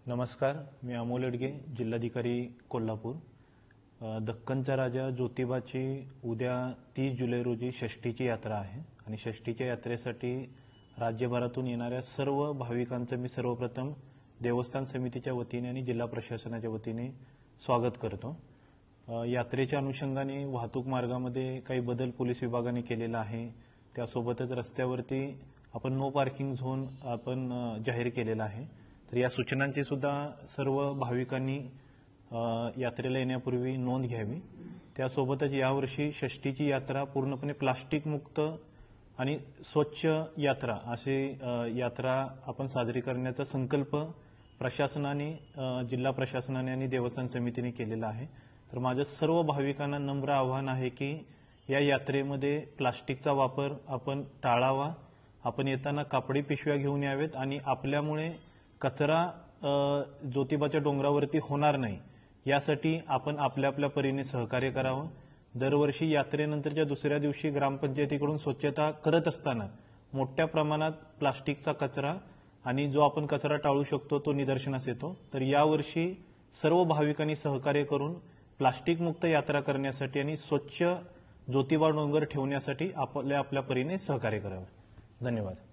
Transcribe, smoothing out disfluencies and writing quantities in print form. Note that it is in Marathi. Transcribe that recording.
नमस्कार, मी अमोल अडगे, जिल्हाधिकारी कोल्हापूर। दक्खनचा राजा ज्योतिबाची उद्या 30 जुलै रोजी षष्ठीची यात्रा आहे आणि षष्ठीच्या यात्रेसाठी राज्यभरातून येणाऱ्या सर्व भाविकांचं मी सर्वप्रथम देवस्थान समितीच्या वतीने आणि जिल्हा प्रशासनाच्या वतीने स्वागत करतो। यात्रेच्या अनुषंगाने वाहतूक मार्गामध्ये काही बदल पोलीस विभागाने केलेला आहे। त्यासोबतच रस्त्यावरती आपण नो पार्किंग झोन आपण जाहीर केलेला आहे। तर या सूचनांची सुद्धा सर्व भाविकांनी यात्रेला येण्यापूर्वी नोंद घ्यावी। त्यासोबतच यावर्षी षष्ठीची यात्रा पूर्णपणे प्लास्टिक मुक्त आणि स्वच्छ यात्रा अशी यात्रा आपण साजरी करण्याचा संकल्प प्रशासनाने, जिल्हा प्रशासनाने आणि देवस्थान समितीने केलेला आहे। तर माझं सर्व भाविकांना नम्र आवाहन आहे की या यात्रेमध्ये प्लास्टिकचा वापर आपण टाळावा। आपण येताना कापडी पिशव्या घेऊन यावेत आणि आपल्यामुळे कचरा ज्योतिबाच्या डोंगरावरती होणार नाही यासाठी आपण आपल्या परीने सहकार्य करावं। दरवर्षी यात्रेनंतरच्या दुसऱ्या दिवशी ग्रामपंचायतीकडून स्वच्छता करत असताना मोठ्या प्रमाणात प्लास्टिकचा कचरा आणि जो आपण कचरा टाळू शकतो तो निदर्शनास येतो। तर यावर्षी सर्व भाविकांनी सहकार्य करून प्लास्टिक मुक्त यात्रा करण्यासाठी आणि स्वच्छ ज्योतिबा डोंगर ठेवण्यासाठी आपल्या परीने सहकार्य करावे। धन्यवाद।